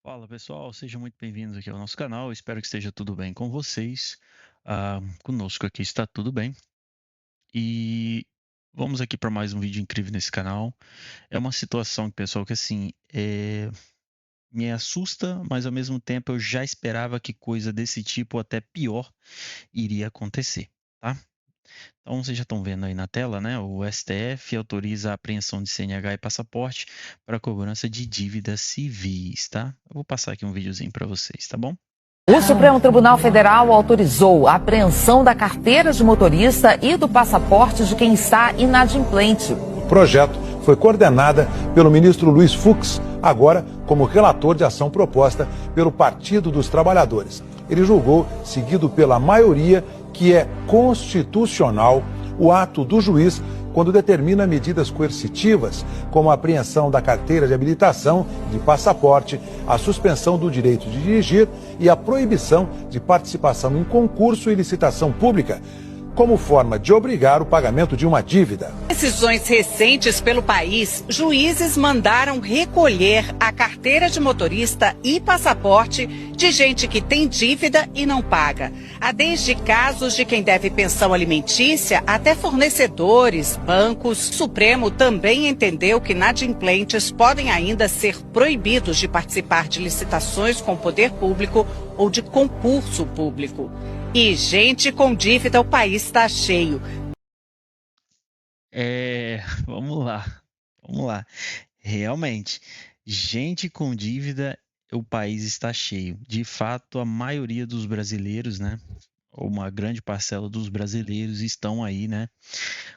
Fala pessoal, sejam muito bem-vindos aqui ao nosso canal. Espero que esteja tudo bem com vocês. Conosco aqui está tudo bem. E vamos aqui para mais um vídeo incrível nesse canal. É uma situação, pessoal, que assim me assusta, mas ao mesmo tempo eu já esperava que coisa desse tipo, ou até pior, iria acontecer, tá? Então vocês já estão vendo aí na tela, né? O STF autoriza a apreensão de CNH e passaporte para cobrança de dívidas civis, tá? Eu vou passar aqui um videozinho para vocês, tá bom? O Supremo Tribunal Federal autorizou a apreensão da carteira de motorista e do passaporte de quem está inadimplente. O projeto foi coordenada pelo ministro Luiz Fux, agora como relator de ação proposta pelo Partido dos Trabalhadores. Ele julgou, seguido pela maioria, que é constitucional o ato do juiz quando determina medidas coercitivas, como a apreensão da carteira de habilitação e de passaporte, a suspensão do direito de dirigir e a proibição de participação em concurso e licitação pública, como forma de obrigar o pagamento de uma dívida. Decisões recentes pelo país, juízes mandaram recolher a carteira de motorista e passaporte de gente que tem dívida e não paga. Há desde casos de quem deve pensão alimentícia até fornecedores, bancos. O Supremo também entendeu que inadimplentes podem ainda ser proibidos de participar de licitações com o poder público ou de concurso público. E gente com dívida, o país está cheio. Vamos lá, vamos lá. Realmente, gente com dívida, o país está cheio. De fato, a maioria dos brasileiros, né? Ou uma grande parcela dos brasileiros estão aí, né?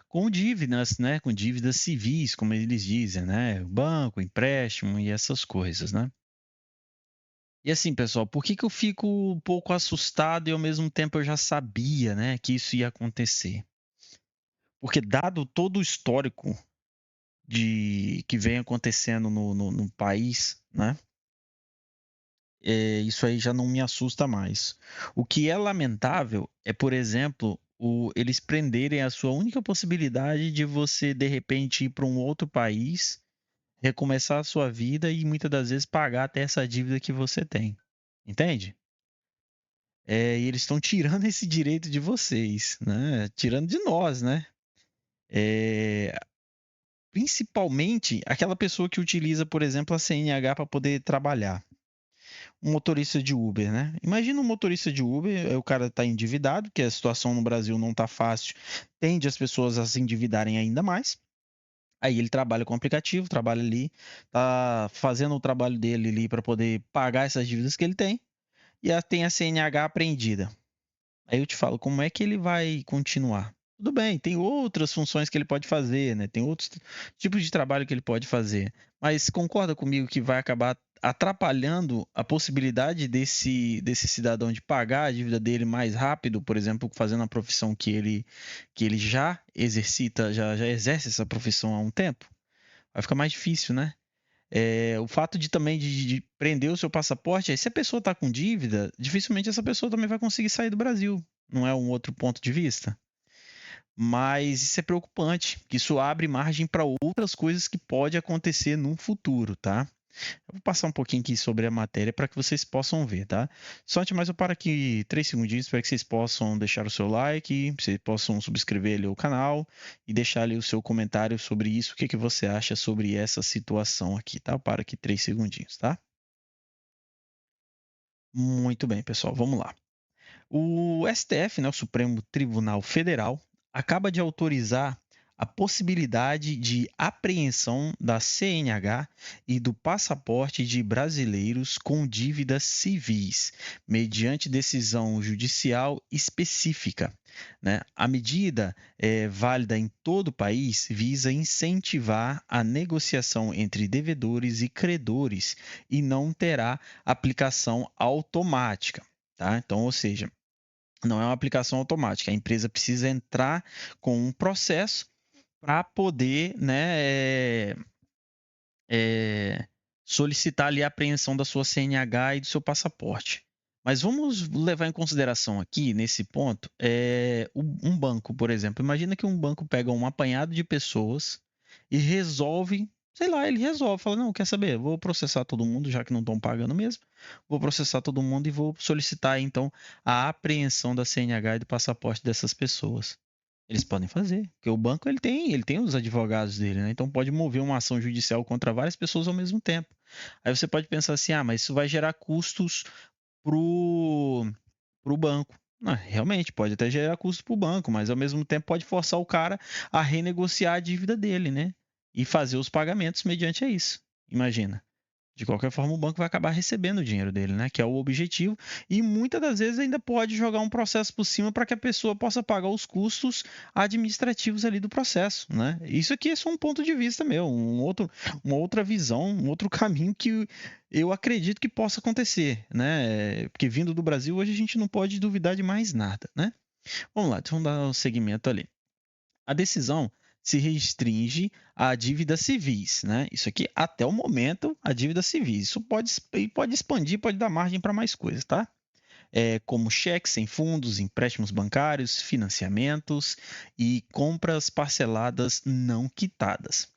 Com dívidas, né? Com dívidas civis, como eles dizem, né? Banco, empréstimo e essas coisas, né? E assim, pessoal, por que que eu fico um pouco assustado e ao mesmo tempo eu já sabia, né, que isso ia acontecer? Porque dado todo o histórico de que vem acontecendo no país, né? Isso aí já não me assusta mais. O que é lamentável é, por exemplo, eles prenderem a sua única possibilidade de você, de repente, ir para um outro país, recomeçar a sua vida e muitas das vezes pagar até essa dívida que você tem. Entende? E eles estão tirando esse direito de vocês, né? Tirando de nós, né? É, Principalmente aquela pessoa que utiliza, por exemplo, a CNH para poder trabalhar. Um motorista de Uber, né? Imagina um motorista de Uber, o cara está endividado, porque a situação no Brasil não está fácil, tende as pessoas a se endividarem ainda mais. Aí ele trabalha com o aplicativo, trabalha ali, tá fazendo o trabalho dele ali para poder pagar essas dívidas que ele tem, e tem a CNH apreendida. Aí eu te falo, como é que ele vai continuar? Tudo bem, tem outras funções que ele pode fazer, né? Tem outros tipos de trabalho que ele pode fazer. Mas concorda comigo que vai acabar atrapalhando a possibilidade desse cidadão de pagar a dívida dele mais rápido, por exemplo, fazendo a profissão que ele já exercita, já exerce essa profissão há um tempo? Vai ficar mais difícil, né? O fato de também de prender o seu passaporte, aí se a pessoa está com dívida, dificilmente essa pessoa também vai conseguir sair do Brasil. Não é um outro ponto de vista? Mas isso é preocupante, que isso abre margem para outras coisas que pode acontecer no futuro, tá? Eu vou passar um pouquinho aqui sobre a matéria para que vocês possam ver, tá? Só antes mais eu paro aqui 3 segundinhos para que vocês possam deixar o seu like, vocês possam subscrever ali o canal e deixar ali o seu comentário sobre isso, o que que você acha sobre essa situação aqui, tá? Eu paro aqui 3 segundinhos, tá? Muito bem, pessoal, vamos lá. O STF, né, o Supremo Tribunal Federal, acaba de autorizar a possibilidade de apreensão da CNH e do passaporte de brasileiros com dívidas civis, mediante decisão judicial específica, né? A medida é válida em todo o país, visa incentivar a negociação entre devedores e credores e não terá aplicação automática. Tá? Então, ou seja, não é uma aplicação automática. A empresa precisa entrar com um processo para poder, né, solicitar ali a apreensão da sua CNH e do seu passaporte. Mas vamos levar em consideração aqui, nesse ponto, um banco, por exemplo. Imagina que um banco pega um apanhado de pessoas e resolve, sei lá, ele resolve, fala, não, quer saber, vou processar todo mundo, já que não estão pagando mesmo, vou processar todo mundo e vou solicitar, então, a apreensão da CNH e do passaporte dessas pessoas. Eles podem fazer, porque o banco ele tem os advogados dele, né? Então pode mover uma ação judicial contra várias pessoas ao mesmo tempo. Aí você pode pensar assim, mas isso vai gerar custos pro, pro banco. Não, realmente, pode até gerar custo para o banco, mas ao mesmo tempo pode forçar o cara a renegociar a dívida dele, né? E fazer os pagamentos mediante isso. Imagina. De qualquer forma, o banco vai acabar recebendo o dinheiro dele, né? Que é o objetivo. E muitas das vezes ainda pode jogar um processo por cima para que a pessoa possa pagar os custos administrativos ali do processo, né? Isso aqui é só um ponto de vista meu, uma outra visão, um outro caminho que eu acredito que possa acontecer, né? Porque vindo do Brasil, hoje a gente não pode duvidar de mais nada, né? Vamos lá, então vamos dar um segmento ali. A decisão se restringe a dívidas civis, né? Isso aqui, até o momento, a dívida civis. Isso pode expandir, pode dar margem para mais coisas, tá? Como cheques sem fundos, empréstimos bancários, financiamentos e compras parceladas não quitadas.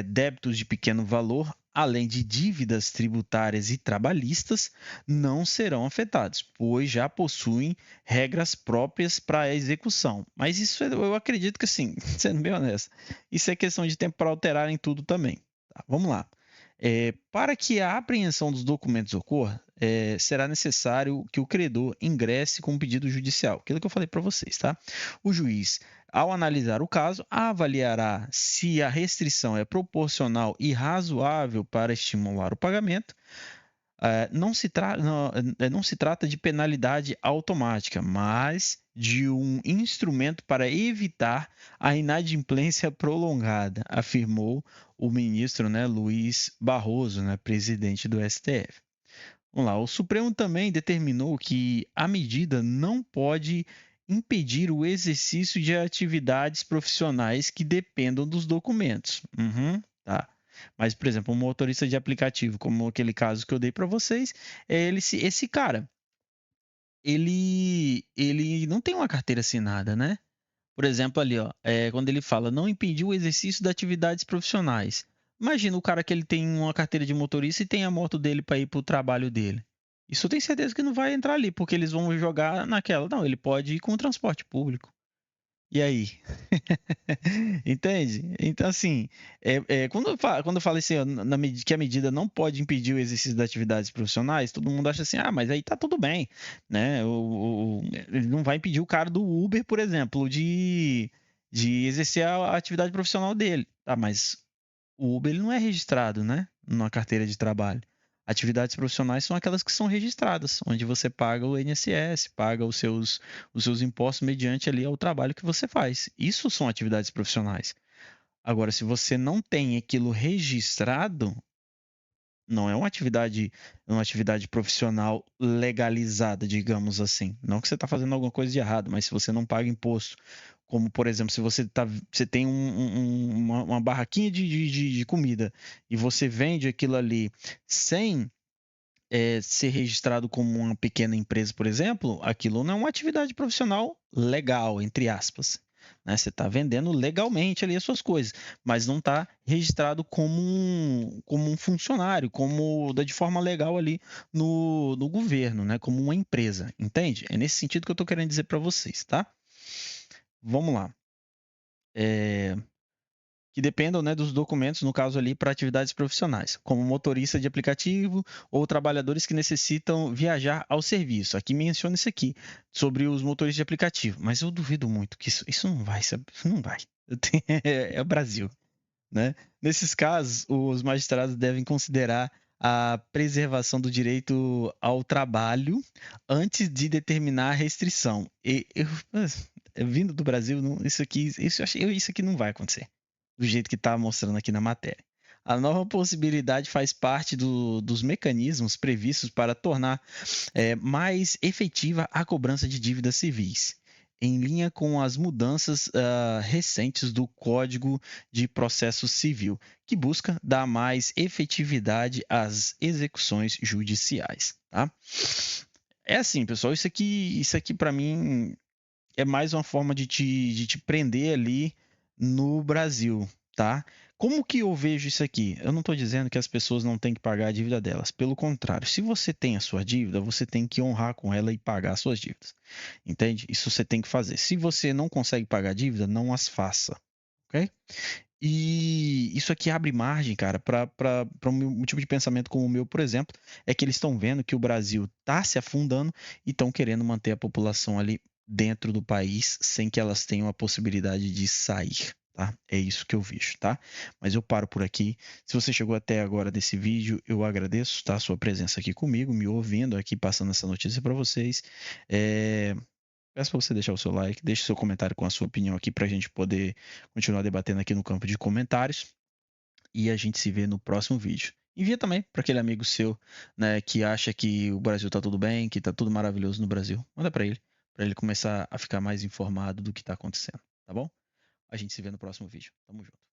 Débitos de pequeno valor, além de dívidas tributárias e trabalhistas, não serão afetados, pois já possuem regras próprias para a execução. Mas isso eu acredito que, assim, sendo bem honesto, isso é questão de tempo para alterarem tudo também. Tá, vamos lá. Para que a apreensão dos documentos ocorra, será necessário que o credor ingresse com um pedido judicial. Aquilo que eu falei para vocês, tá? O juiz, ao analisar o caso, avaliará se a restrição é proporcional e razoável para estimular o pagamento. Não se trata de penalidade automática, mas de um instrumento para evitar a inadimplência prolongada, afirmou o ministro, né, Luiz Barroso, né, presidente do STF. Vamos lá, o Supremo também determinou que a medida não pode impedir o exercício de atividades profissionais que dependam dos documentos. Tá. Mas, por exemplo, um motorista de aplicativo, como aquele caso que eu dei para vocês, esse cara, ele não tem uma carteira assinada, né? Por exemplo, ali, ó, quando ele fala não impedir o exercício de atividades profissionais. Imagina o cara que ele tem uma carteira de motorista e tem a moto dele para ir para o trabalho dele. Isso eu tenho certeza que não vai entrar ali, porque eles vão jogar naquela. Não, ele pode ir com o transporte público. E aí? Entende? Então, assim, quando eu falo assim, ó, que a medida não pode impedir o exercício das atividades profissionais, todo mundo acha assim, mas aí tá tudo bem, né? Ele não vai impedir o cara do Uber, por exemplo, de exercer a atividade profissional dele. Tá, mas o Uber ele não é registrado, né? Numa carteira de trabalho. Atividades profissionais são aquelas que são registradas, onde você paga o INSS, paga os seus impostos mediante ali ao trabalho que você faz. Isso são atividades profissionais. Agora, se você não tem aquilo registrado, não é uma atividade profissional legalizada, digamos assim. Não que você está fazendo alguma coisa de errado, mas se você não paga imposto, como por exemplo, se você tem uma barraquinha de comida e você vende aquilo ali sem ser registrado como uma pequena empresa, por exemplo, aquilo não é uma atividade profissional legal, entre aspas. Né? Você está vendendo legalmente ali as suas coisas, mas não está registrado como um funcionário, de forma legal ali no governo, né? Como uma empresa, entende? É nesse sentido que eu estou querendo dizer para vocês, tá? Vamos lá. Que dependam, né, dos documentos, no caso ali, para atividades profissionais, como motorista de aplicativo ou trabalhadores que necessitam viajar ao serviço. Aqui menciona isso aqui, sobre os motoristas de aplicativo, mas eu duvido muito que isso não vai, sabe? Isso não vai. É o Brasil, né? Nesses casos, os magistrados devem considerar a preservação do direito ao trabalho antes de determinar a restrição. Vindo do Brasil, isso aqui não vai acontecer do jeito que está mostrando aqui na matéria. A nova possibilidade faz parte dos mecanismos previstos para tornar mais efetiva a cobrança de dívidas civis, em linha com as mudanças recentes do Código de Processo Civil, que busca dar mais efetividade às execuções judiciais. Tá? É assim, pessoal, isso aqui para mim é mais uma forma de te prender ali no Brasil, tá? Como que eu vejo isso aqui? Eu não estou dizendo que as pessoas não têm que pagar a dívida delas. Pelo contrário, se você tem a sua dívida, você tem que honrar com ela e pagar as suas dívidas. Entende? Isso você tem que fazer. Se você não consegue pagar a dívida, não as faça. Ok? E isso aqui abre margem, cara, para um tipo de pensamento como o meu, por exemplo, é que eles estão vendo que o Brasil está se afundando e estão querendo manter a população ali dentro do país sem que elas tenham a possibilidade de sair, tá? É isso que eu vejo, tá? Mas eu paro por aqui. Se você chegou até agora desse vídeo, eu agradeço, tá? A sua presença aqui comigo, me ouvindo aqui, passando essa notícia para vocês. Peço para você deixar o seu like, deixe seu comentário com a sua opinião aqui para a gente poder continuar debatendo aqui no campo de comentários. E a gente se vê no próximo vídeo. Envia também para aquele amigo seu, né, que acha que o Brasil tá tudo bem, que tá tudo maravilhoso no Brasil. Manda para ele começar a ficar mais informado do que tá acontecendo, tá bom? A gente se vê no próximo vídeo. Tamo junto.